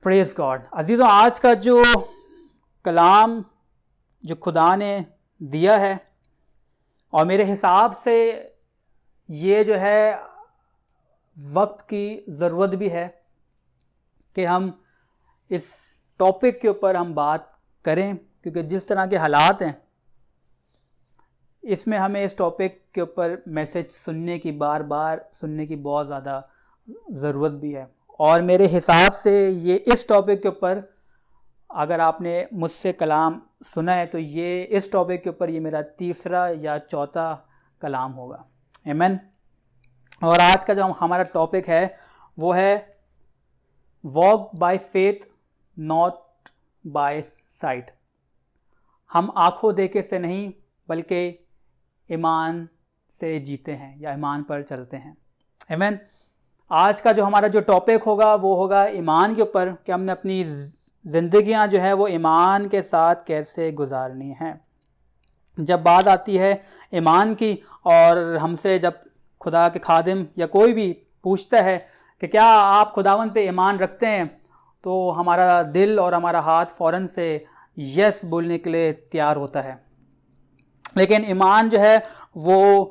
Praise God. अजीज़ों, आज का जो कलाम जो खुदा ने दिया है, और मेरे हिसाब से ये जो है वक्त की ज़रूरत भी है कि हम इस टॉपिक के ऊपर हम बात करें, क्योंकि जिस तरह के हालात हैं इसमें हमें इस टॉपिक के ऊपर मैसेज सुनने की बार बार सुनने की बहुत ज़्यादा ज़रूरत भी है। और मेरे हिसाब से ये इस टॉपिक के ऊपर, अगर आपने मुझसे कलाम सुना है तो ये इस टॉपिक के ऊपर ये मेरा तीसरा या चौथा कलाम होगा। आमीन। और आज का जो हमारा टॉपिक है वो है walk by faith not by sight. हम आंखों देखे से नहीं बल्कि ईमान से जीते हैं या ईमान पर चलते हैं। आमीन। आज का जो हमारा जो टॉपिक होगा वो होगा ईमान के ऊपर, कि हमने अपनी ज़िंदगियां जो है वो ईमान के साथ कैसे गुजारनी है। जब बात आती है ईमान की, और हमसे जब खुदा के खादिम या कोई भी पूछता है कि क्या आप खुदावन पे ईमान रखते हैं, तो हमारा दिल और हमारा हाथ फ़ौरन से यस बोलने के लिए तैयार होता है। लेकिन ईमान जो है वो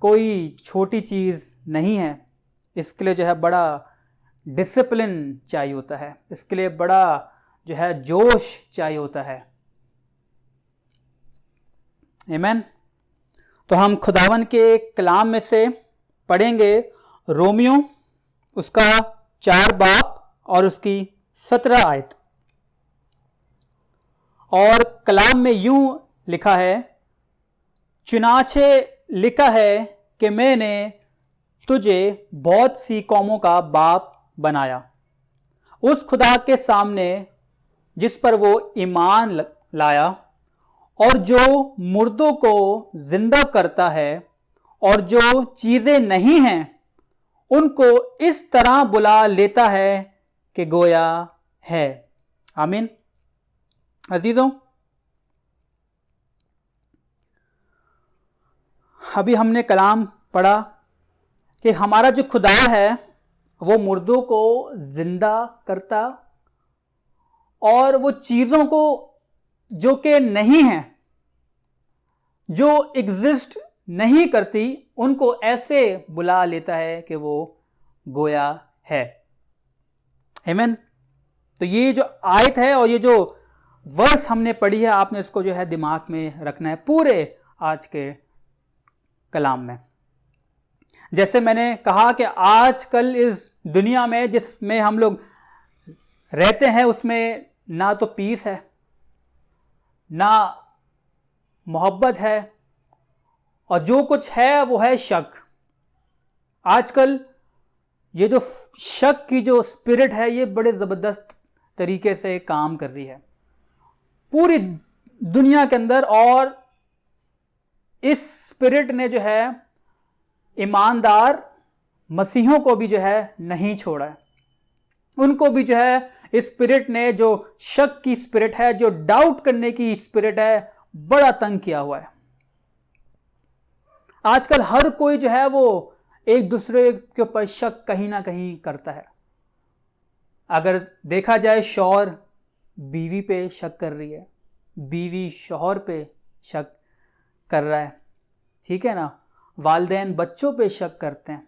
कोई छोटी चीज़ नहीं है। इसके लिए जो है बड़ा डिसिप्लिन चाहिए होता है, इसके लिए बड़ा जो है जोश चाहिए होता है। आमीन। तो हम खुदावन के कलाम में से पढ़ेंगे रोमियो उसका 4 बाब और उसकी 17 आयत। और कलाम में यूं लिखा है, चुनाचे लिखा है कि मैंने तुझे बहुत सी कौमों का बाप बनाया, उस खुदा के सामने जिस पर वो ईमान लाया और जो मुर्दों को जिंदा करता है और जो चीज़ें नहीं हैं उनको इस तरह बुला लेता है कि गोया है। आमीन। अजीज़ों, अभी हमने कलाम पढ़ा कि हमारा जो खुदा है वो मुर्दों को जिंदा करता और वो चीज़ों को जो कि नहीं हैं, जो एग्जिस्ट नहीं करती, उनको ऐसे बुला लेता है कि वो गोया है। आमीन। तो ये जो आयत है और ये जो वर्स हमने पढ़ी है, आपने इसको जो है दिमाग में रखना है पूरे आज के कलाम में। जैसे मैंने कहा कि आजकल इस दुनिया में जिसमें हम लोग रहते हैं उसमें ना तो पीस है, ना मोहब्बत है, और जो कुछ है वो है शक। आजकल ये जो शक की जो स्पिरिट है ये बड़े ज़बरदस्त तरीके से काम कर रही है पूरी दुनिया के अंदर। और इस स्पिरिट ने जो है ईमानदार मसीहों को भी जो है नहीं छोड़ा है। उनको भी जो है इस स्पिरिट ने, जो शक की स्पिरिट है, जो डाउट करने की स्पिरिट है, बड़ा तंग किया हुआ है। आजकल हर कोई जो है वो एक दूसरे के ऊपर शक कहीं ना कहीं करता है। अगर देखा जाए, शौहर बीवी पे शक कर रही है, बीवी शौहर पे शक कर रहा है, ठीक है ना। वालिदैन बच्चों पे शक करते हैं,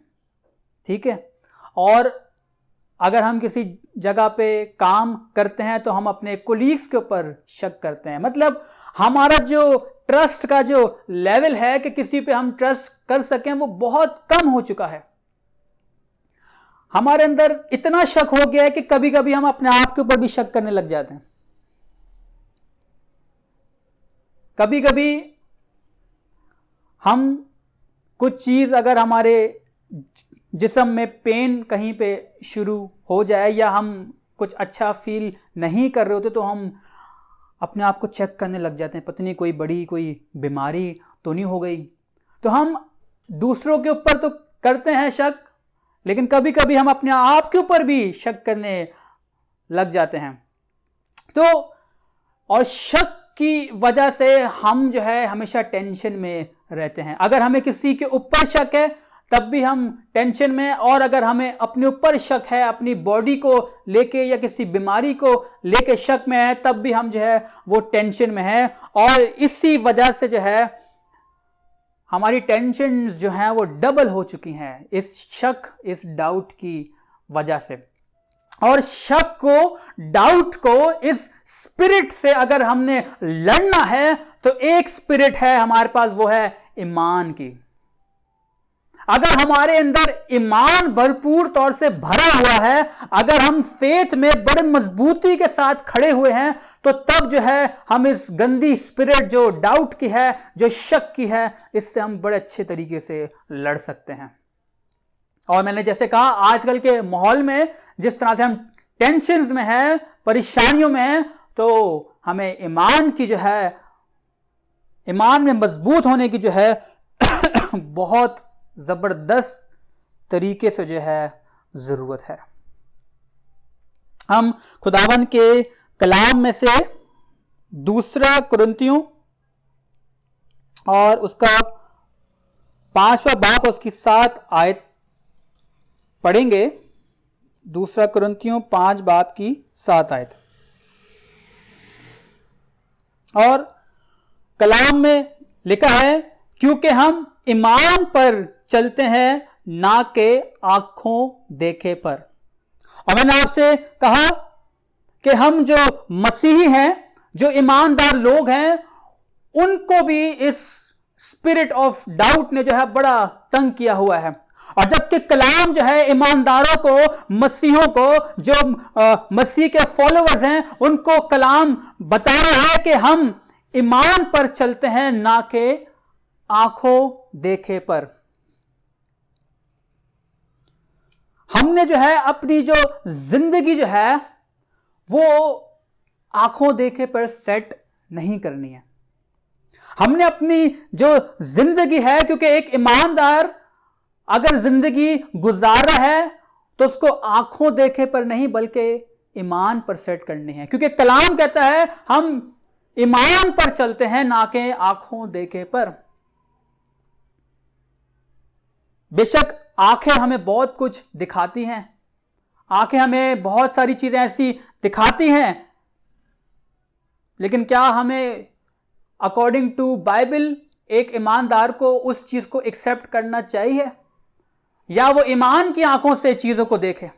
ठीक है। और अगर हम किसी जगह पे काम करते हैं तो हम अपने कोलीग्स के ऊपर शक करते हैं। मतलब हमारा जो ट्रस्ट का जो लेवल है कि किसी पे हम ट्रस्ट कर सकें वो बहुत कम हो चुका है। हमारे अंदर इतना शक हो गया है कि कभी कभी हम अपने आप के ऊपर भी शक करने लग जाते हैं। कभी कभी हम कुछ चीज़, अगर हमारे जिस्म में पेन कहीं पे शुरू हो जाए या हम कुछ अच्छा फील नहीं कर रहे होते, तो हम अपने आप को चेक करने लग जाते हैं, पता नहीं कोई बड़ी कोई बीमारी तो नहीं हो गई। तो हम दूसरों के ऊपर तो करते हैं शक, लेकिन कभी कभी हम अपने आप के ऊपर भी शक करने लग जाते हैं। तो और शक की वजह से हम जो है हमेशा टेंशन में रहते हैं। अगर हमें किसी के ऊपर शक है तब भी हम टेंशन में, और अगर हमें अपने ऊपर शक है, अपनी बॉडी को लेके या किसी बीमारी को लेके शक में है, तब भी हम जो है वो टेंशन में है। और इसी वजह से जो है हमारी टेंशन जो है वो डबल हो चुकी हैं इस शक, इस डाउट की वजह से। और शक को, डाउट को, इस स्पिरिट से अगर हमने लड़ना है तो एक स्पिरिट है हमारे पास, वो है ईमान की। अगर हमारे अंदर ईमान भरपूर तौर से भरा हुआ है, अगर हम फेथ में बड़े मजबूती के साथ खड़े हुए हैं, तो तब जो है हम इस गंदी स्पिरिट जो डाउट की है, जो शक की है, इससे हम बड़े अच्छे तरीके से लड़ सकते हैं। और मैंने जैसे कहा, आजकल के माहौल में जिस तरह से हम टेंशन्स में हैं, परेशानियों में हैं, तो हमें ईमान की जो है, ईमान में मजबूत होने की जो है बहुत जबरदस्त तरीके से जो है जरूरत है। हम खुदावन के कलाम में से दूसरा कुरिन्थियों और उसका 5वां बाब, उसकी 7 आयत पढ़ेंगे। दूसरा कुरिन्थियों 5 बाब की 7 आयत। और कलाम में लिखा है, क्योंकि हम ईमान पर चलते हैं, ना के आंखों देखे पर। और मैंने आपसे कहा कि हम जो मसीही हैं, जो ईमानदार लोग हैं, उनको भी इस स्पिरिट ऑफ डाउट ने जो है बड़ा तंग किया हुआ है। और जबकि कलाम जो है ईमानदारों को, मसीहों को, जो मसीह के फॉलोअर्स हैं, उनको कलाम बता रहा है कि हम ईमान पर चलते हैं, ना के आंखों देखे पर। हमने जो है अपनी जो जिंदगी जो है वो आंखों देखे पर सेट नहीं करनी है। हमने अपनी जो जिंदगी है, क्योंकि एक ईमानदार अगर जिंदगी गुजार रहा है तो उसको आंखों देखे पर नहीं बल्कि ईमान पर सेट करनी है। क्योंकि कलाम कहता है हम ईमान पर चलते हैं, ना कि आंखों देखे पर। बेशक आंखें हमें बहुत कुछ दिखाती हैं, आंखें हमें बहुत सारी चीजें ऐसी दिखाती हैं, लेकिन क्या हमें अकॉर्डिंग टू बाइबल एक ईमानदार को उस चीज को एक्सेप्ट करना चाहिए, या वो ईमान की आंखों से चीजों को देखे?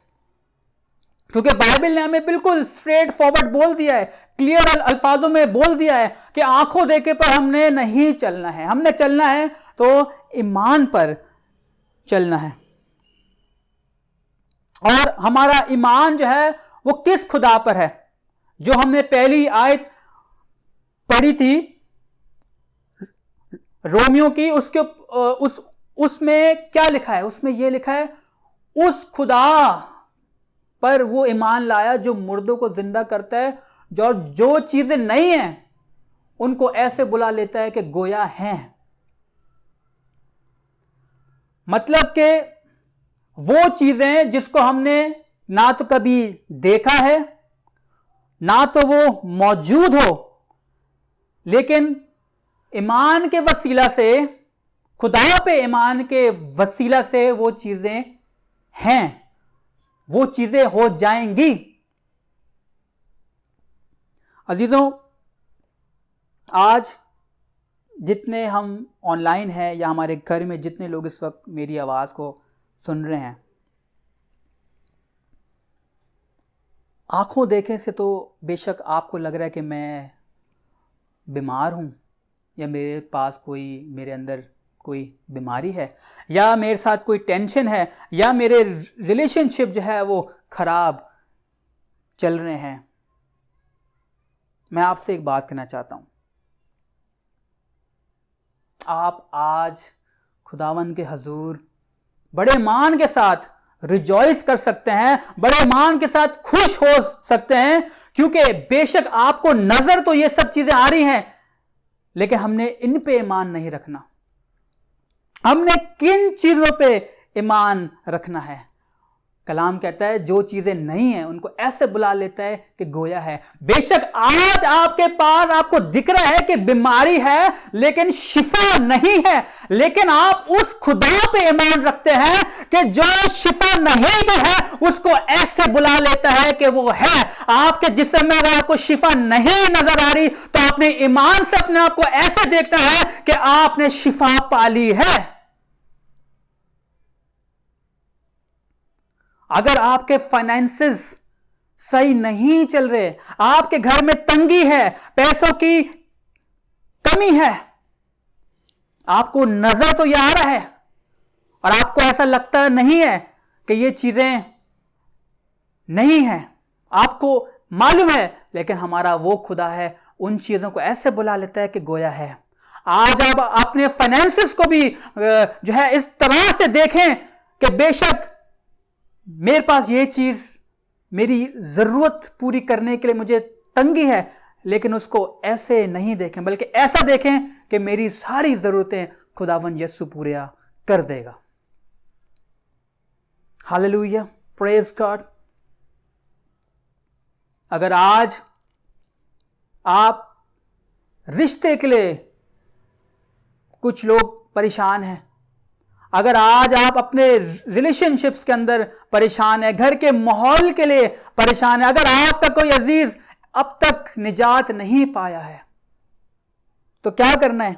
क्योंकि बाइबल ने हमें बिल्कुल स्ट्रेट फॉरवर्ड बोल दिया है, क्लियर अल्फाजों में बोल दिया है कि आंखों देखे पर हमने नहीं चलना है। हमने चलना है तो ईमान पर चलना है। और हमारा ईमान जो है वो किस खुदा पर है? जो हमने पहली आयत पढ़ी थी रोमियो की, उसके उसमें क्या लिखा है? उसमें यह लिखा है, उस खुदा पर वो ईमान लाया जो मुर्दों को जिंदा करता है, जो चीजें नहीं हैं उनको ऐसे बुला लेता है कि गोया हैं। मतलब कि वो चीजें जिसको हमने ना तो कभी देखा है, ना तो वो मौजूद हो, लेकिन ईमान के वसीला से, खुदा पे ईमान के वसीला से वो चीजें हैं, वो चीजें हो जाएंगी। अजीजों, आज जितने हम ऑनलाइन हैं या हमारे घर में जितने लोग इस वक्त मेरी आवाज को सुन रहे हैं, आंखों देखे से तो बेशक आपको लग रहा है कि मैं बीमार हूं, या मेरे पास कोई, मेरे अंदर कोई बीमारी है, या मेरे साथ कोई टेंशन है, या मेरे रिलेशनशिप जो है वो खराब चल रहे हैं। मैं आपसे एक बात कहना चाहता हूं, आप आज खुदावन के हजूर बड़े मान के साथ रिजॉइस कर सकते हैं, बड़े मान के साथ खुश हो सकते हैं, क्योंकि बेशक आपको नजर तो ये सब चीजें आ रही हैं, लेकिन हमने इन पे ईमान नहीं रखना। हमने किन चीजों पे ईमान रखना है? कलाम कहता है जो चीजें नहीं है उनको ऐसे बुला लेता है कि गोया है। बेशक आज आपके पास आपको दिख रहा है कि बीमारी है लेकिन शिफा नहीं है, लेकिन आप उस खुदा पे ईमान रखते हैं कि जो शिफा नहीं भी है उसको ऐसे बुला लेता है कि वो है। आपके जिस्म में अगर आपको शिफा नहीं नजर आ रही तो आपने ईमान से अपने आप को ऐसे देखना है कि आपने शिफा पाली है। अगर आपके फाइनेंसेस सही नहीं चल रहे, आपके घर में तंगी है, पैसों की कमी है, आपको नजर तो यह आ रहा है और आपको ऐसा लगता नहीं है कि ये चीजें नहीं है, आपको मालूम है, लेकिन हमारा वो खुदा है उन चीजों को ऐसे बुला लेता है कि गोया है। आज आप अपने फाइनेंसेस को भी जो है इस तरह से देखें कि बेशक मेरे पास ये चीज मेरी जरूरत पूरी करने के लिए मुझे तंगी है, लेकिन उसको ऐसे नहीं देखें बल्कि ऐसा देखें कि मेरी सारी जरूरतें खुदावंद यीशु पूरा कर देगा। Hallelujah, praise God. अगर आज आप रिश्ते के लिए कुछ लोग परेशान हैं, अगर आज आप अपने रिलेशनशिप्स के अंदर परेशान है, घर के माहौल के लिए परेशान है, अगर आपका कोई अजीज अब तक निजात नहीं पाया है, तो क्या करना है?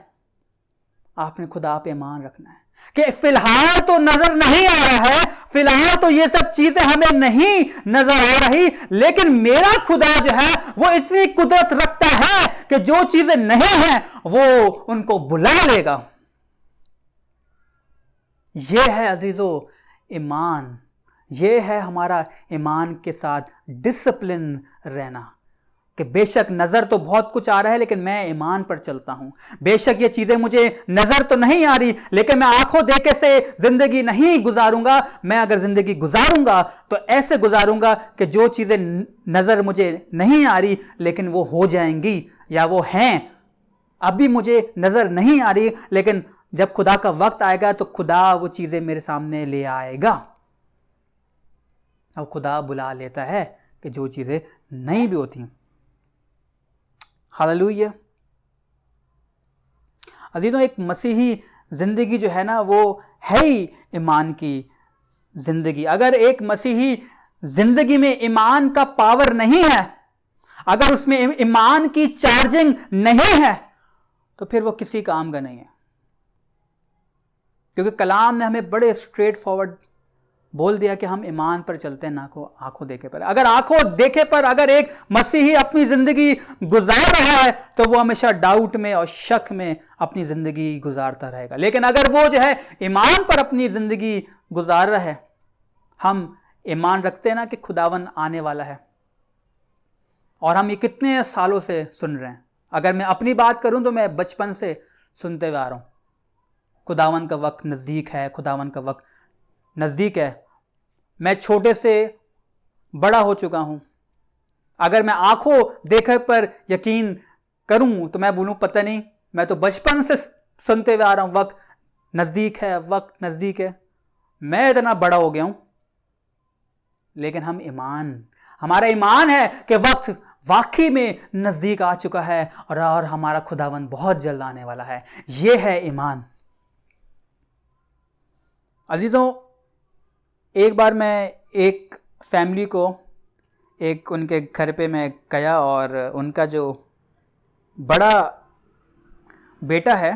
आपने खुदा पे ईमान रखना है कि फिलहाल तो नजर नहीं आ रहा है, फिलहाल तो ये सब चीजें हमें नहीं नजर आ रही, लेकिन मेरा खुदा जो है वो इतनी कुदरत रखता है कि जो चीजें नहीं है वो उनको बुला लेगा। ये है अजीजों ईमान, ये है हमारा ईमान के साथ डिसिप्लिन रहना कि बेशक नज़र तो बहुत कुछ आ रहा है लेकिन मैं ईमान पर चलता हूँ। बेशक ये चीज़ें मुझे नज़र तो नहीं आ रही लेकिन मैं आंखों देखे से ज़िंदगी नहीं गुजारूंगा। मैं अगर ज़िंदगी गुजारूंगा तो ऐसे गुजारूंगा कि जो चीज़ें नज़र मुझे नहीं आ रही लेकिन वो हो जाएंगी या वो हैं, अभी मुझे नज़र नहीं आ रही लेकिन जब खुदा का वक्त आएगा तो खुदा वो चीज़ें मेरे सामने ले आएगा। अब खुदा बुला लेता है कि जो चीज़ें नहीं भी होती। हालेलुया। अजीजों, एक मसीही ज़िंदगी जो है ना वो है ही ईमान की ज़िंदगी। अगर एक मसीही ज़िंदगी में ईमान का पावर नहीं है, अगर उसमें ईमान की चार्जिंग नहीं है तो फिर वो किसी काम का नहीं है। क्योंकि कलाम ने हमें बड़े स्ट्रेट फॉरवर्ड बोल दिया कि हम ईमान पर चलते हैं ना को आंखों देखे पर। अगर आंखों देखे पर अगर एक मसीही अपनी जिंदगी गुजार रहा है तो वो हमेशा डाउट में और शक में अपनी जिंदगी गुजारता रहेगा। लेकिन अगर वो जो है ईमान पर अपनी जिंदगी गुजार रहा है, हम ईमान रखते हैं ना कि खुदावन आने वाला है, और हम ये कितने सालों से सुन रहे हैं। अगर मैं अपनी बात करूं तो मैं बचपन से सुनते हुए आ रहा हूं, खुदावन का वक्त नज़दीक है, खुदावन का वक्त नज़दीक है। मैं छोटे से बड़ा हो चुका हूं। अगर मैं आंखों देखकर पर यकीन करूं तो मैं बोलूं पता नहीं, मैं तो बचपन से सुनते हुए आ रहा हूं वक्त नज़दीक है, वक्त नज़दीक है। मैं इतना बड़ा हो गया हूं, लेकिन हमारा ईमान है कि वक्त वाकई में नज़दीक आ चुका है और हमारा खुदावन बहुत जल्द आने वाला है। यह है ईमान। अजीज़ों, एक बार मैं एक फैमिली को एक उनके घर पे मैं गया और उनका जो बड़ा बेटा है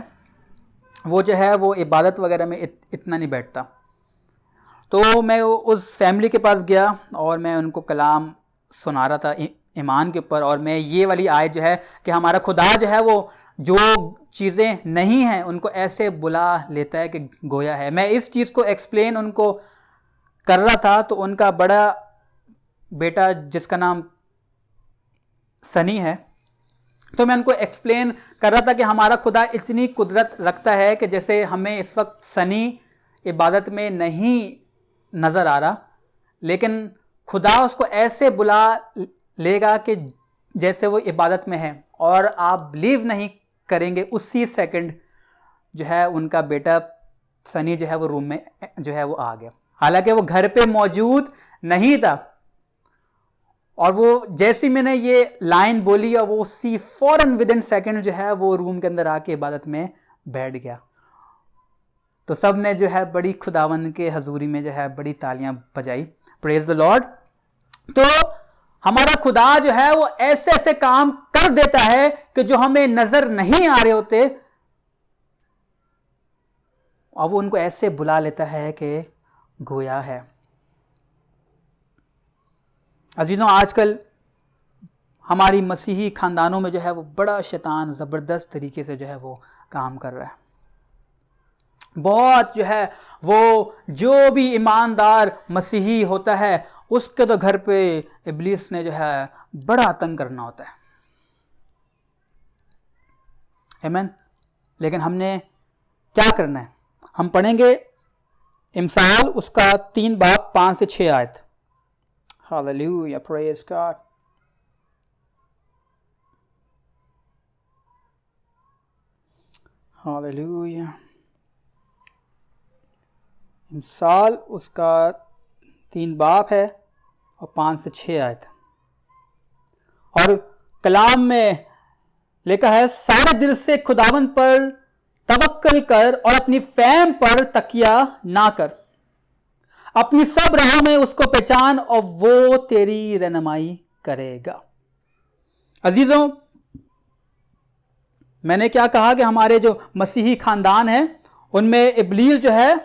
वो जो है वो इबादत वगैरह में इतना नहीं बैठता। तो मैं उस फैमिली के पास गया और मैं उनको कलाम सुना रहा था ईमान के ऊपर, और मैं ये वाली आयत जो है कि हमारा खुदा जो है वो जो चीज़ें नहीं हैं उनको ऐसे बुला लेता है कि गोया है। मैं इस चीज़ को एक्सप्लेन उनको कर रहा था तो उनका बड़ा बेटा जिसका नाम सनी है, तो मैं उनको एक्सप्लेन कर रहा था कि हमारा खुदा इतनी कुदरत रखता है कि जैसे हमें इस वक्त सनी इबादत में नहीं नज़र आ रहा, लेकिन खुदा उसको ऐसे बुला लेगा कि जैसे वो इबादत में है, और आप बिलीव नहीं करेंगे उसी सेकंड जो है उनका बेटा सनी जो है वो रूम में जो है वो आ गया। हालांकि वो घर पे मौजूद नहीं था। और वो जैसी मैंने ये लाइन बोली और वो उसी फौरन विद इन सेकेंड जो है वो रूम के अंदर आके इबादत में बैठ गया। तो सब ने जो है बड़ी खुदावन के हजूरी में जो है बड़ी तालियां बजाई। Praise the Lord. तो हमारा खुदा जो है वो ऐसे ऐसे काम कर देता है कि जो हमें नजर नहीं आ रहे होते, और वो उनको ऐसे बुला लेता है कि गोया है। अजीजों, आजकल हमारी मसीही खानदानों में जो है वो बड़ा शैतान ज़बरदस्त तरीके से जो है वो काम कर रहा है। बहुत जो है वो जो भी ईमानदार मसीही होता है उसके तो घर पे इब्लीस ने जो है बड़ा तंग करना होता है। आमीन। लेकिन हमने क्या करना है? हम पढ़ेंगे इमसाल उसका 3 बाब 5 से 6 आयत। Hallelujah, praise God. हालेलुया। इमसाल उसका 3 बाब है और 5 से 6 आयत। और कलाम में लिखा है, सारे दिल से खुदावन पर तवक्कल कर और अपनी फैम पर तकिया ना कर, अपनी सब राहों में उसको पहचान और वो तेरी रहनुमाई करेगा। अजीजों, मैंने क्या कहा कि हमारे जो मसीही खानदान है उनमें इब्लीस जो है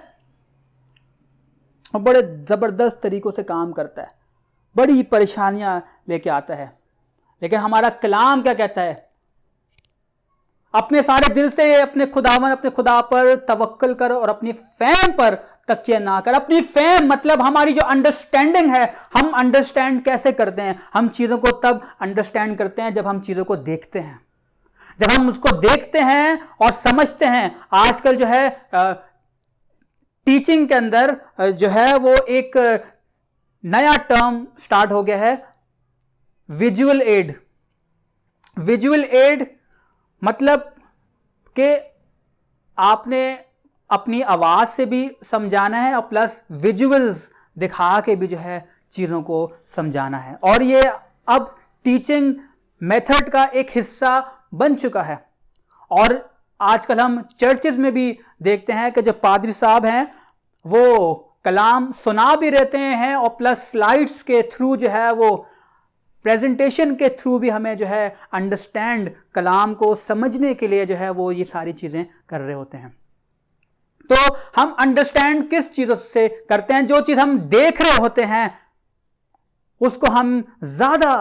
वो बड़े जबरदस्त तरीकों से काम करता है, बड़ी परेशानियां लेके आता है। लेकिन हमारा कलाम क्या कहता है? अपने सारे दिल से अपने खुदा पर तवक्कल कर और अपनी फैम पर तकिया ना कर। अपनी फैम मतलब हमारी जो अंडरस्टैंडिंग है। हम अंडरस्टैंड कैसे करते हैं? हम चीज़ों को तब अंडरस्टैंड करते हैं जब हम चीज़ों को देखते हैं, जब हम उसको देखते हैं और समझते हैं। आजकल जो है टीचिंग के अंदर जो है वो एक नया टर्म स्टार्ट हो गया है, विजुअल एड। विजुअल एड मतलब कि आपने अपनी आवाज से भी समझाना है और प्लस विजुअल्स दिखा के भी जो है चीज़ों को समझाना है। और ये अब टीचिंग मेथड का एक हिस्सा बन चुका है। और आजकल हम चर्चेज में भी देखते हैं कि जो पादरी साहब हैं वो कलाम सुना भी रहते हैं और प्लस स्लाइड्स के थ्रू जो है वो प्रेजेंटेशन के थ्रू भी हमें जो है अंडरस्टैंड कलाम को समझने के लिए जो है वो ये सारी चीज़ें कर रहे होते हैं। तो हम अंडरस्टैंड किस चीज़ों से करते हैं? जो चीज़ हम देख रहे होते हैं उसको हम ज़्यादा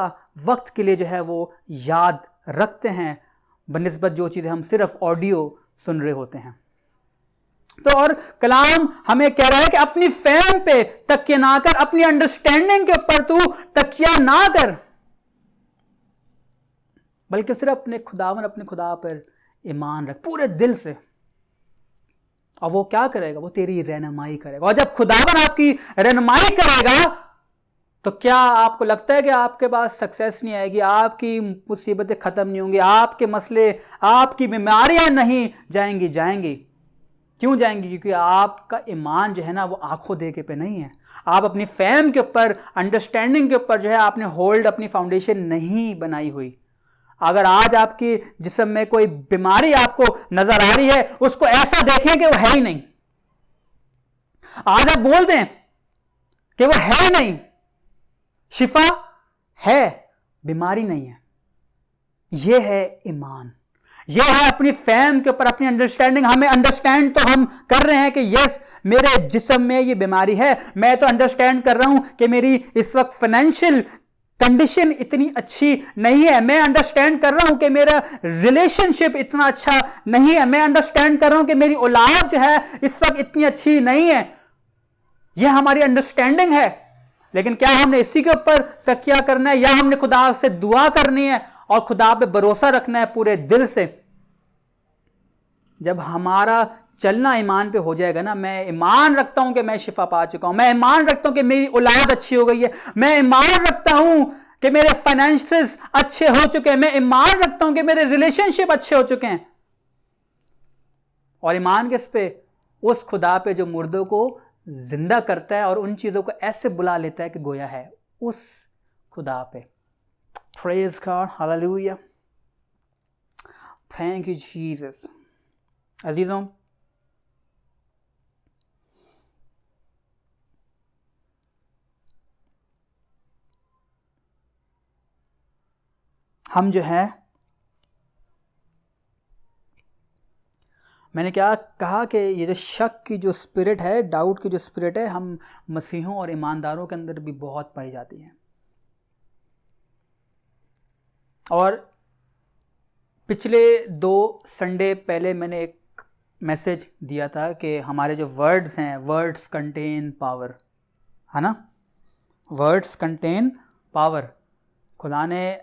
वक्त के लिए जो है वो याद रखते हैं बनिस्बत जो चीज़ें हम सिर्फ ऑडियो सुन रहे होते हैं। तो और कलाम हमें कह रहा है कि अपनी फैम पे तकिया ना कर, अपनी अंडरस्टैंडिंग के ऊपर तू तकिया ना कर, बल्कि सिर्फ अपने खुदा पर ईमान रख पूरे दिल से। और वो क्या करेगा? वो तेरी रहनुमाई करेगा। और जब खुदावन आपकी रहनुमाई करेगा तो क्या आपको लगता है कि आपके पास सक्सेस नहीं आएगी, आपकी मुसीबतें खत्म नहीं होंगी, आपके मसले, आपकी बीमारियां नहीं जाएंगी? जाएंगी। क्यों जाएंगी? क्योंकि आपका ईमान जो है ना वो आंखों देखे पे नहीं है। आप अपनी फैम के ऊपर, अंडरस्टैंडिंग के ऊपर जो है आपने होल्ड, अपनी फाउंडेशन नहीं बनाई हुई। अगर आज आपकी जिस्म में कोई बीमारी आपको नजर आ रही है, उसको ऐसा देखें कि वो है ही नहीं। आज आप बोल दें कि वो है नहीं, शिफा है, बीमारी नहीं है। यह है ईमान, यह है अपनी फैम के ऊपर अपनी अंडरस्टैंडिंग। हमें अंडरस्टैंड तो हम कर रहे हैं कि यस मेरे जिस्म में ये बीमारी है, मैं तो अंडरस्टैंड कर रहा हूं कि मेरी इस वक्त फाइनेंशियल कंडीशन इतनी अच्छी नहीं है, मैं अंडरस्टैंड कर रहा हूं कि मेरा रिलेशनशिप इतना अच्छा नहीं है, मैं अंडरस्टैंड कर रहा हूं कि मेरी औलाद जो है इस वक्त इतनी अच्छी नहीं है। यह हमारी अंडरस्टैंडिंग है। लेकिन क्या हमने इसी के ऊपर तकिया करना है, या हमने खुदा से दुआ करनी है और खुदा पे भरोसा रखना है पूरे दिल से? जब हमारा चलना ईमान पे हो जाएगा ना, मैं ईमान रखता हूं कि मैं शिफा पा चुका हूं, मैं ईमान रखता हूं कि मेरी औलाद अच्छी हो गई है, मैं ईमान रखता हूं कि मेरे फाइनेंसेस अच्छे हो चुके हैं, मैं ईमान रखता हूं कि मेरे रिलेशनशिप अच्छे हो चुके हैं। और ईमान किस पे? उस खुदा पे जो मुर्दों को जिंदा करता है और उन चीज़ों को ऐसे बुला लेता है कि गोया है उस खुदा पे। Praise God, hallelujah, thank you Jesus. अजीजों, हम जो है, मैंने क्या कहा कि ये जो शक की जो स्पिरिट है, डाउट की जो स्पिरिट है, हम मसीहों और ईमानदारों के अंदर भी बहुत पाई जाती है। और पिछले 2 संडे पहले मैंने एक मैसेज दिया था कि हमारे जो वर्ड्स हैं, वर्ड्स कंटेन पावर, है ना, वर्ड्स कंटेन पावर। खुदा ने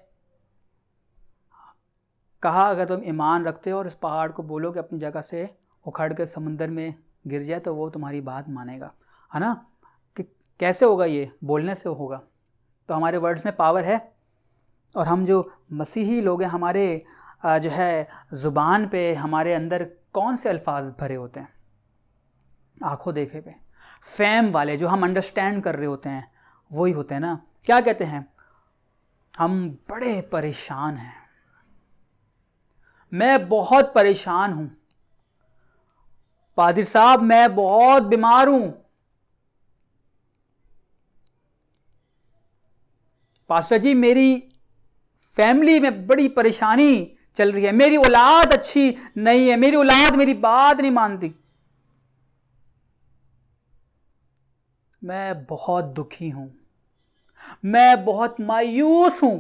कहा अगर तुम ईमान रखते हो और इस पहाड़ को बोलो कि अपनी जगह से उखड़ के समुंदर में गिर जाए तो वो तुम्हारी बात मानेगा, है ना। कि कैसे होगा? ये बोलने से होगा। तो हमारे वर्ड्स में पावर है। और हम जो मसीही लोग हैं, हमारे जो है ज़ुबान पे, हमारे अंदर कौन से अल्फाज भरे होते हैं? आंखों देखे पे, फैम वाले, जो हम अंडरस्टैंड कर रहे होते हैं, वही होते हैं ना। क्या कहते हैं? हम बड़े परेशान हैं, मैं बहुत परेशान हूं, पादरी साहब मैं बहुत बीमार हूं, पास्टर जी मेरी फैमिली में बड़ी परेशानी चल रही है, मेरी औलाद अच्छी नहीं है, मेरी औलाद मेरी बात नहीं मानती, मैं बहुत दुखी हूं, मैं बहुत मायूस हूं।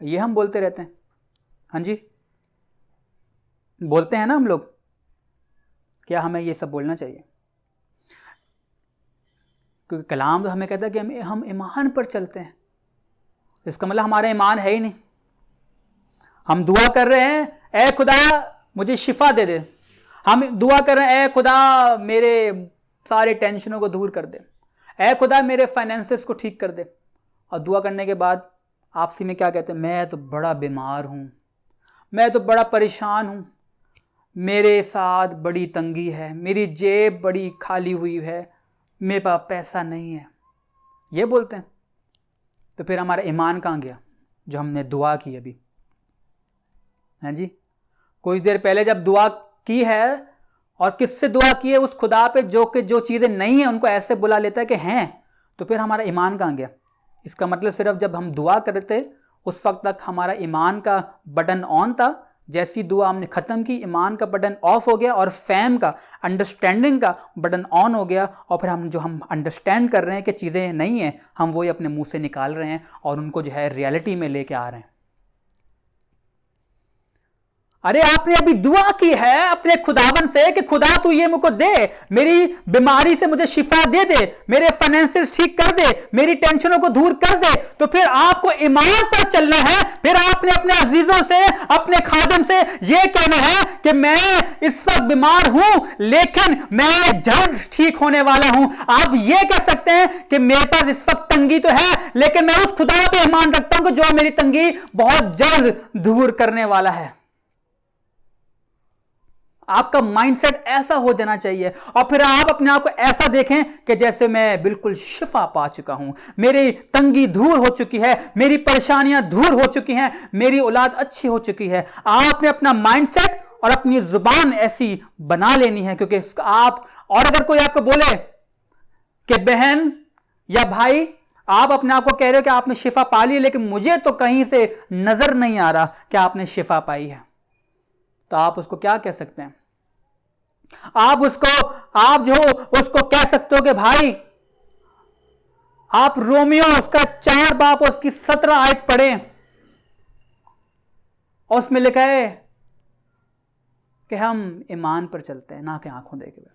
ये हम बोलते रहते हैं। हाँ जी, बोलते हैं ना हम लोग। क्या हमें ये सब बोलना चाहिए? क्योंकि कलाम तो हमें कहता है कि हम ईमान पर चलते हैं। इसका मतलब हमारा ईमान है ही नहीं। हम दुआ कर रहे हैं, ए खुदा मुझे शिफा दे दे। हम दुआ कर रहे हैं, ए खुदा मेरे सारे टेंशनों को दूर कर दे, ए खुदा मेरे फाइनेंसेस को ठीक कर दे। और दुआ करने के बाद आपसी में क्या कहते हैं? मैं तो बड़ा बीमार हूँ, मैं तो बड़ा परेशान हूँ, मेरे साथ बड़ी तंगी है, मेरी जेब बड़ी खाली हुई है, मेरे पास पैसा नहीं है। ये बोलते हैं। तो फिर हमारा ईमान कहाँ गया जो हमने दुआ की अभी? हैं जी, कुछ देर पहले जब दुआ की है, और किससे दुआ की है? उस खुदा पे जो चीज़ें नहीं है उनको ऐसे बुला लेता है कि हैं। तो फिर हमारा ईमान कहाँ गया? इसका मतलब सिर्फ जब हम दुआ करते उस वक्त तक हमारा ईमान का बटन ऑन था। जैसी दुआ हमने ख़त्म की, ईमान का बटन ऑफ हो गया और फैम का, अंडरस्टैंडिंग का बटन ऑन हो गया। और फिर हम अंडरस्टैंड कर रहे हैं कि चीज़ें नहीं हैं, हम वही अपने मुंह से निकाल रहे हैं और उनको जो है रियलिटी में लेके आ रहे हैं। अरे आपने अभी दुआ की है अपने खुदावन से कि खुदा तू ये मुझको दे, मेरी बीमारी से मुझे शिफा दे दे, मेरे फाइनेंसेस ठीक कर दे, मेरी टेंशनों को दूर कर दे। तो फिर आपको ईमान पर चलना है। फिर आपने अपने अजीजों से, अपने खादम से ये कहना है कि मैं इस वक्त बीमार हूं लेकिन मैं जल्द ठीक होने वाला हूं। आप ये कह सकते हैं कि मेरे पास इस वक्त तंगी तो है लेकिन मैं उस खुदा पे ईमान रखता हूं कि जो मेरी तंगी बहुत जल्द दूर करने वाला है। आपका माइंडसेट ऐसा हो जाना चाहिए। और फिर आप अपने आप को ऐसा देखें कि जैसे मैं बिल्कुल शिफा पा चुका हूं, मेरी तंगी दूर हो चुकी है, मेरी परेशानियां दूर हो चुकी हैं, मेरी औलाद अच्छी हो चुकी है। आपने अपना माइंडसेट और अपनी जुबान ऐसी बना लेनी है। क्योंकि आप, और अगर कोई आपको बोले कि बहन या भाई आप अपने आप को कह रहे हो कि आपने शिफा पा ली, लेकिन मुझे तो कहीं से नजर नहीं आ रहा कि आपने शिफा पाई है, तो आप उसको क्या कह सकते हैं? आप उसको कह सकते हो कि भाई आप रोमियो उसका 4 बाप और उसकी 17 आयत पढ़े और उसमें लिखा है कि हम ईमान पर चलते हैं ना कि आंखों देखे हुए।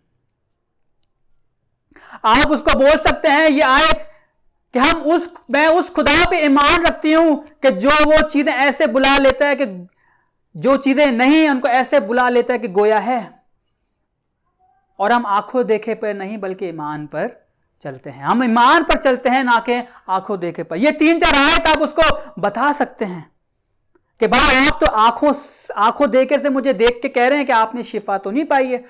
आप उसको बोल सकते हैं ये आयत कि मैं उस खुदा पे ईमान रखती हूं कि जो वो चीजें ऐसे बुला लेता है कि जो चीजें नहीं उनको ऐसे बुला लेता है कि गोया है। और हम आंखों देखे पर नहीं बल्कि ईमान पर चलते हैं। हम ईमान पर चलते हैं ना कि आंखों देखे पर। ये 3-4 आयत आप उसको बता सकते हैं कि भाई आप तो आंखों देखे से मुझे देख के कह रहे हैं कि आपने शिफा तो नहीं पाई है।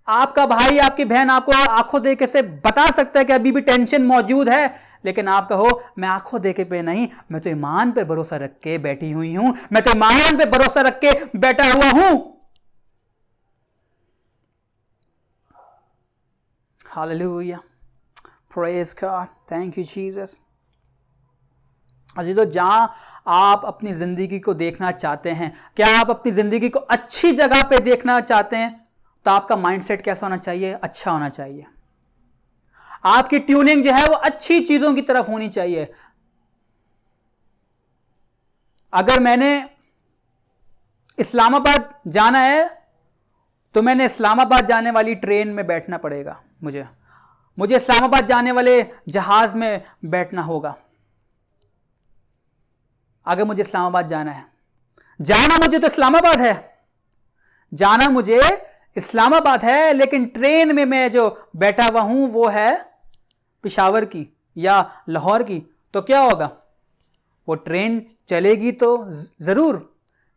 आपका भाई आपकी बहन आपको आंखों देखे से बता सकता है कि अभी भी टेंशन मौजूद है, लेकिन आप कहो मैं आंखों देखे पे नहीं, मैं तो ईमान पे भरोसा रख के बैठी हुई हूं, मैं तो ईमान पे भरोसा रख के बैठा हुआ हूं। Hallelujah, praise God, thank you Jesus. अजीजों, जहां आप अपनी जिंदगी को देखना चाहते हैं, क्या आप अपनी जिंदगी को अच्छी जगह पे देखना चाहते हैं, तो आपका माइंडसेट कैसा होना चाहिए? अच्छा होना चाहिए। आपकी ट्यूनिंग जो है वो अच्छी चीजों की तरफ होनी चाहिए। अगर मैंने इस्लामाबाद जाना है तो मैंने इस्लामाबाद जाने वाली ट्रेन में बैठना पड़ेगा, मुझे इस्लामाबाद जाने वाले जहाज में बैठना होगा। अगर मुझे इस्लामाबाद जाना है, जाना मुझे तो इस्लामाबाद है, जाना मुझे इस्लामाबाद है, लेकिन ट्रेन में मैं जो बैठा हुआ हूं वो है पेशावर की या लाहौर की, तो क्या होगा? वो ट्रेन चलेगी तो जरूर,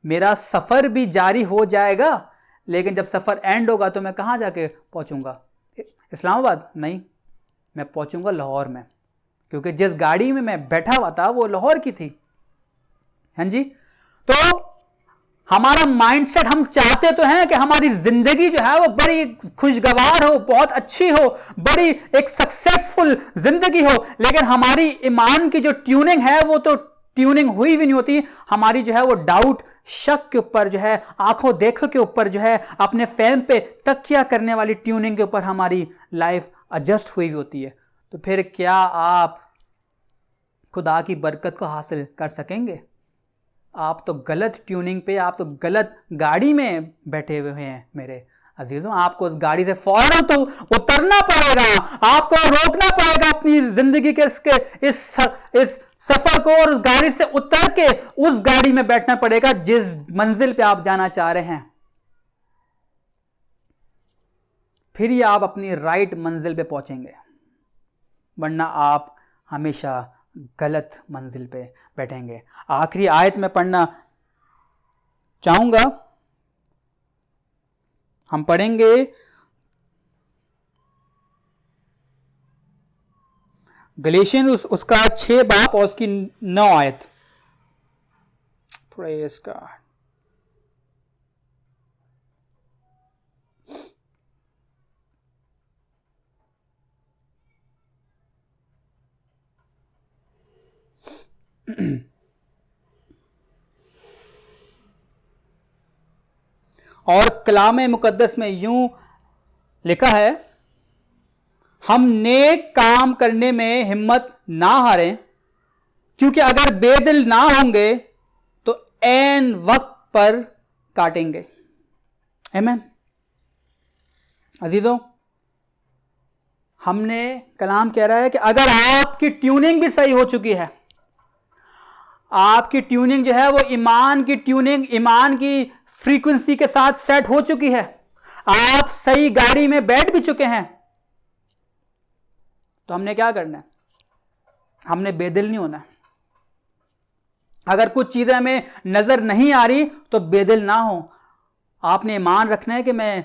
मेरा सफर भी जारी हो जाएगा, लेकिन जब सफर एंड होगा तो मैं कहां जाके पहुंचूंगा? इस्लामाबाद नहीं, मैं पहुंचूंगा लाहौर में, क्योंकि जिस गाड़ी में मैं बैठा हुआ था वो लाहौर की थी। हाँ जी, तो हमारा माइंडसेट, हम चाहते तो हैं कि हमारी जिंदगी जो है वो बड़ी खुशगवार हो, बहुत अच्छी हो, बड़ी एक सक्सेसफुल जिंदगी हो, लेकिन हमारी ईमान की जो ट्यूनिंग है वो तो ट्यूनिंग हुई भी नहीं होती। हमारी जो है वो डाउट, शक के ऊपर जो है, आंखों देखो के ऊपर जो है, अपने फैम पे तकिया करने वाली ट्यूनिंग के ऊपर हमारी लाइफ एडजस्ट हुई होती है। तो फिर क्या आप खुदा की बरकत को हासिल कर सकेंगे? आप तो गलत ट्यूनिंग पे, आप तो गलत गाड़ी में बैठे हुए हैं मेरे अजीजों। आपको उस गाड़ी से फौरन तो उतरना पड़ेगा, आपको रोकना पड़ेगा अपनी जिंदगी के इस सफर को, और उस गाड़ी से उतर के उस गाड़ी में बैठना पड़ेगा जिस मंजिल पे आप जाना चाह रहे हैं। फिर ही आप अपनी राइट मंजिल पे पहुंचेंगे, वरना आप हमेशा गलत मंजिल पे बैठेंगे। आखिरी आयत में पढ़ना चाहूंगा, हम पढ़ेंगे गलेशियन उसका 6 बाब और उसकी 9 आयत। Praise God. और कलाम मुकद्दस में यूं लिखा है, हम नेक काम करने में हिम्मत ना हारें, क्योंकि अगर बेदिल ना होंगे तो ऐन वक्त पर काटेंगे। आमीन। अजीजों, हमने कलाम कह रहा है कि अगर आपकी ट्यूनिंग भी सही हो चुकी है, आपकी ट्यूनिंग जो है वो ईमान की ट्यूनिंग, ईमान की फ्रीक्वेंसी के साथ सेट हो चुकी है, आप सही गाड़ी में बैठ भी चुके हैं, तो हमने क्या करना है? हमने बेदिल नहीं होना। अगर कुछ चीजें हमें नजर नहीं आ रही तो बेदिल ना हो। आपने ईमान रखना है कि मैं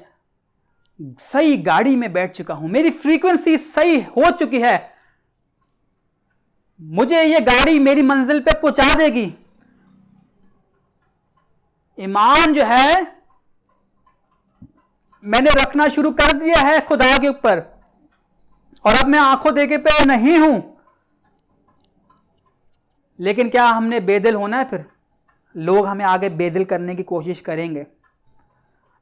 सही गाड़ी में बैठ चुका हूं, मेरी फ्रीक्वेंसी सही हो चुकी है, मुझे ये गाड़ी मेरी मंजिल पे पहुंचा देगी। ईमान जो है मैंने रखना शुरू कर दिया है खुदा के ऊपर, और अब मैं आंखों देखे पे नहीं हूं। लेकिन क्या हमने बेदिल होना है? फिर लोग हमें आगे बेदिल करने की कोशिश करेंगे,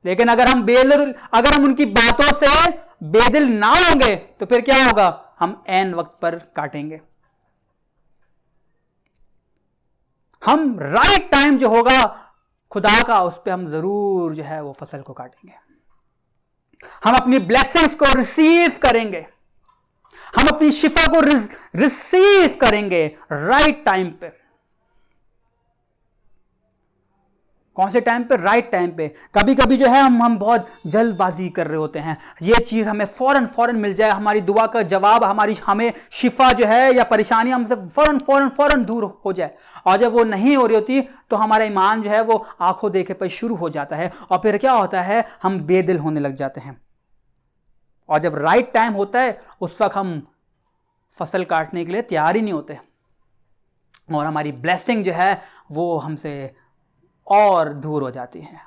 लेकिन अगर हम उनकी बातों से बेदिल ना होंगे तो फिर क्या होगा? हम ऐन वक्त पर काटेंगे। हम राइट टाइम जो होगा खुदा का, उस पर हम जरूर जो है वो फसल को काटेंगे। हम अपनी ब्लेसिंग्स को रिसीव करेंगे, हम अपनी शिफा को रिसीव करेंगे राइट टाइम पे। कौन से टाइम पे? राइट टाइम पे। कभी कभी जो है हम बहुत जल्दबाजी कर रहे होते हैं, ये चीज हमें फौरन मिल जाए, हमारी दुआ का जवाब, हमें शिफा जो है या परेशानी हमसे फौरन दूर हो जाए, और जब वो नहीं हो रही होती तो हमारा ईमान जो है वो आंखों देखे पर शुरू हो जाता है, और फिर क्या होता है? हम बेदिल होने लग जाते हैं। और जब राइट टाइम होता है उस वक्त हम फसल काटने के लिए तैयार ही नहीं होते और हमारी ब्लेसिंग जो है वो हमसे और दूर हो जाती है।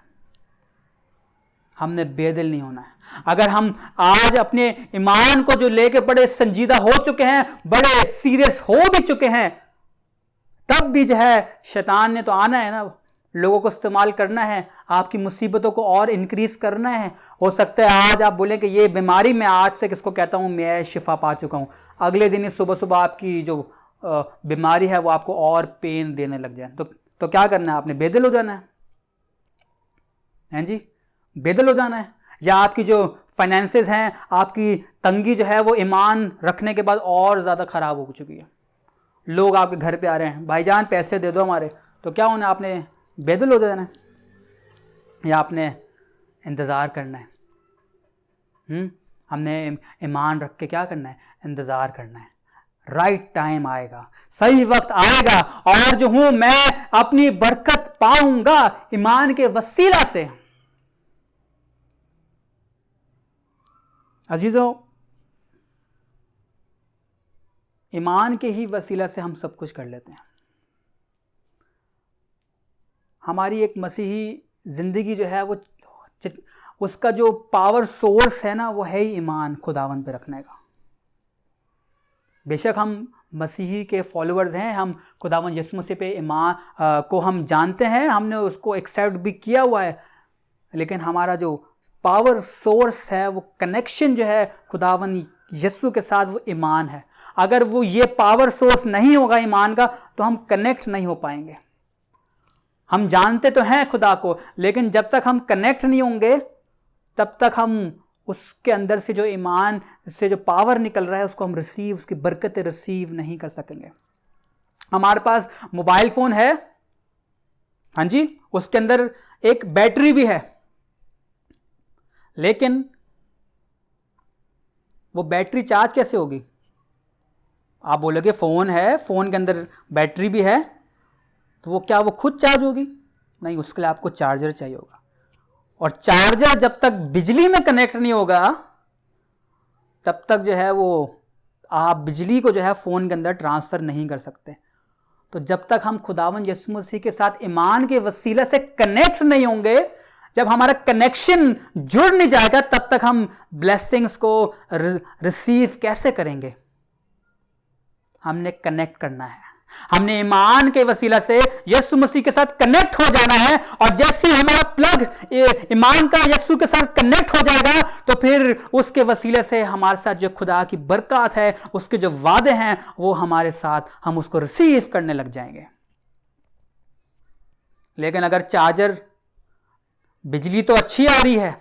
हमने बेदिल नहीं होना है। अगर हम आज अपने ईमान को जो लेके बड़े संजीदा हो चुके हैं, बड़े सीरियस हो भी चुके हैं, तब भी जो है शैतान ने तो आना है ना, लोगों को इस्तेमाल करना है, आपकी मुसीबतों को और इंक्रीज करना है। हो सकता है आज आप बोलें कि ये बीमारी मैं आज से किसको कहता हूँ मैं शिफा पा चुका हूँ, अगले दिन ही सुबह सुबह आपकी जो बीमारी है वो आपको और पेन देने लग जाए। तो क्या करना है? आपने बेदिल हो जाना है जी, बेदिल हो जाना है। या आपकी जो फाइनेंसेस हैं, आपकी तंगी जो है वो ईमान रखने के बाद और ज़्यादा ख़राब हो चुकी है। लोग आपके घर पे आ रहे हैं, भाईजान पैसे दे दो हमारे, तो क्या होना? आपने बेदिल हो जाना है या आपने इंतज़ार करना है? हमने ईमान रख के क्या करना है? इंतज़ार करना है। राइट टाइम आएगा, सही वक्त आएगा और जो हूं मैं अपनी बरकत पाऊंगा ईमान के वसीला से। अजीजों, ईमान के ही वसीला से हम सब कुछ कर लेते हैं। हमारी एक मसीही ज़िंदगी जो है वो उसका जो पावर सोर्स है ना वो है ही ईमान खुदावन पे रखने का। बेशक हम मसीही के फॉलोअर्स हैं, हम खुदावन यीशु मसीह पे ईमान को हम जानते हैं, हमने उसको एक्सेप्ट भी किया हुआ है, लेकिन हमारा जो पावर सोर्स है, वो कनेक्शन जो है खुदावन यीशु के साथ, वो ईमान है। अगर वो ये पावर सोर्स नहीं होगा ईमान का तो हम कनेक्ट नहीं हो पाएंगे। हम जानते तो हैं खुदा को, लेकिन जब तक हम कनेक्ट नहीं होंगे तब तक हम उसके अंदर से जो ईमान से जो पावर निकल रहा है उसको हम रिसीव, उसकी बरकतें रिसीव नहीं कर सकेंगे। हमारे पास मोबाइल फोन है, हाँ जी, उसके अंदर एक बैटरी भी है, लेकिन वो बैटरी चार्ज कैसे होगी? आप बोलोगे फोन है, फोन के अंदर बैटरी भी है, तो वो क्या वो खुद चार्ज होगी? नहीं, उसके लिए आपको चार्जर चाहिए होगा। और चार्जर जब तक बिजली में कनेक्ट नहीं होगा तब तक जो है वो आप बिजली को जो है फ़ोन के अंदर ट्रांसफ़र नहीं कर सकते। तो जब तक हम खुदावन यीशु मसीह के साथ ईमान के वसीले से कनेक्ट नहीं होंगे, जब हमारा कनेक्शन जुड़ नहीं जाएगा, तब तक हम ब्लेसिंग्स को रिसीव कैसे करेंगे? हमने कनेक्ट करना है, हमने ईमान के वसीला से यीशु मसीह के साथ कनेक्ट हो जाना है। और जैसे हमारा प्लग ईमान का यीशु के साथ कनेक्ट हो जाएगा तो फिर उसके वसीले से हमारे साथ जो खुदा की बरकत है, उसके जो वादे हैं, वो हमारे साथ, हम उसको रिसीव करने लग जाएंगे। लेकिन अगर चार्जर, बिजली तो अच्छी आ रही है,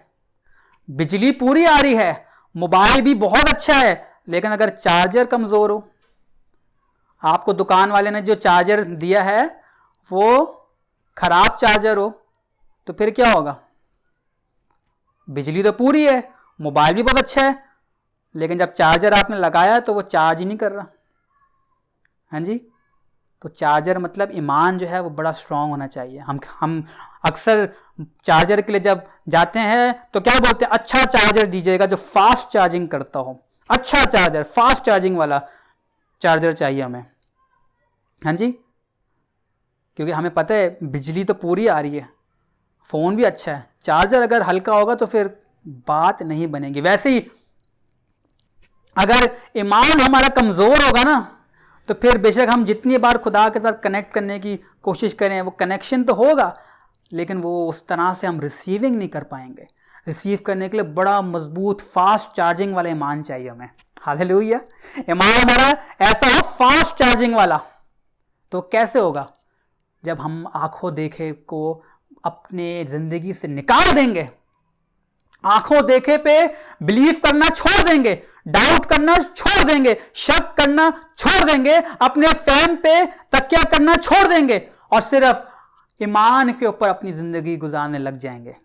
बिजली पूरी आ रही है, मोबाइल भी बहुत अच्छा है, लेकिन अगर चार्जर कमज़ोर हो, आपको दुकान वाले ने जो चार्जर दिया है वो खराब चार्जर हो, तो फिर क्या होगा? बिजली तो पूरी है, मोबाइल भी बहुत अच्छा है, लेकिन जब चार्जर आपने लगाया तो वो चार्ज ही नहीं कर रहा। हाँ जी, तो चार्जर मतलब ईमान जो है वो बड़ा स्ट्रांग होना चाहिए। हम अक्सर चार्जर के लिए जब जाते हैं तो क्या बोलते हैं? अच्छा चार्जर दीजिएगा जो फास्ट चार्जिंग करता हो। अच्छा चार्जर, फास्ट चार्जिंग वाला चार्जर चाहिए हमें। हाँ जी, क्योंकि हमें पता है बिजली तो पूरी आ रही है, फ़ोन भी अच्छा है, चार्जर अगर हल्का होगा तो फिर बात नहीं बनेगी। वैसे ही अगर ईमान हमारा कमज़ोर होगा ना, तो फिर बेशक हम जितनी बार खुदा के साथ कनेक्ट करने की कोशिश करें, वो कनेक्शन तो होगा, लेकिन वो उस तरह से हम रिसीविंग नहीं कर पाएंगे। रिसीव करने के लिए बड़ा मजबूत फास्ट चार्जिंग वाला ईमान चाहिए हमें। हालेलुया, ईमान हमारा ऐसा हो फास्ट चार्जिंग वाला। तो कैसे होगा? जब हम आंखों देखे को अपने ज़िंदगी से निकाल देंगे, आंखों देखे पे बिलीव करना छोड़ देंगे, डाउट करना छोड़ देंगे, शक करना छोड़ देंगे, अपने फैन पे तकिया करना छोड़ देंगे और सिर्फ ईमान के ऊपर अपनी ज़िंदगी गुजारने लग जाएंगे।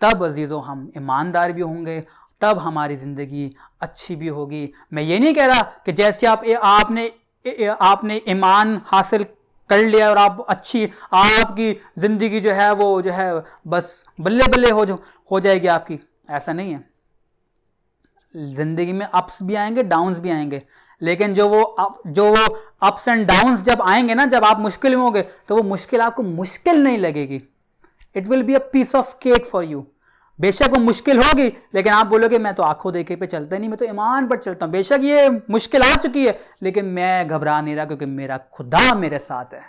तब अजीज़ों हम ईमानदार भी होंगे, तब हमारी ज़िंदगी अच्छी भी होगी। मैं ये नहीं कह रहा कि जैसे आपने ईमान हासिल कर लिया और आप आपकी ज़िंदगी जो है वो जो है बस बल्ले बल्ले हो जाएगी आपकी, ऐसा नहीं है। ज़िंदगी में अप्स भी आएंगे, डाउन्स भी आएंगे, लेकिन जो वो अप्स एंड डाउन्स जब आएंगे ना, जब आप मुश्किल में होंगे, तो वो मुश्किल आपको मुश्किल नहीं लगेगी। It will be a piece of cake for you. बेशक वो मुश्किल होगी, लेकिन आप बोलोगे मैं तो आंखों देखे पे चलता नहीं, मैं तो ईमान पर चलता हूँ। बेशक ये मुश्किल आ चुकी है, लेकिन मैं घबरा नहीं रहा, क्योंकि मेरा खुदा मेरे साथ है।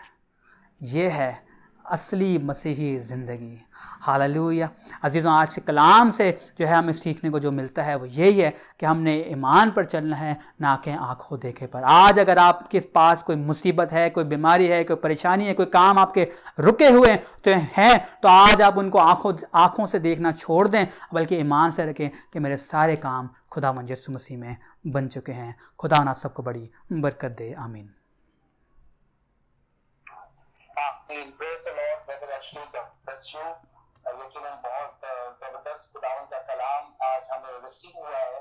ये है असली मसीही ज़िंदगी। हालेलुया। अजीज़ों, आज के कलाम से जो है हमें सीखने को जो मिलता है वो यही है कि हमने ईमान पर चलना है, ना कि आंखों देखे पर। आज अगर आपके पास कोई मुसीबत है, कोई बीमारी है, कोई परेशानी है, कोई काम आपके रुके हुए तो आज आप उनको आंखों से देखना छोड़ दें, बल्कि ईमान से रखें कि मेरे सारे काम खुदावंद यीशु मसीह में बन चुके हैं। खुदा आप सबको बड़ी बरकत दे। आमीन। यकीनन बहुत जबरदस्त खुदावंद का कलाम आज हमें रिसीव हुआ है।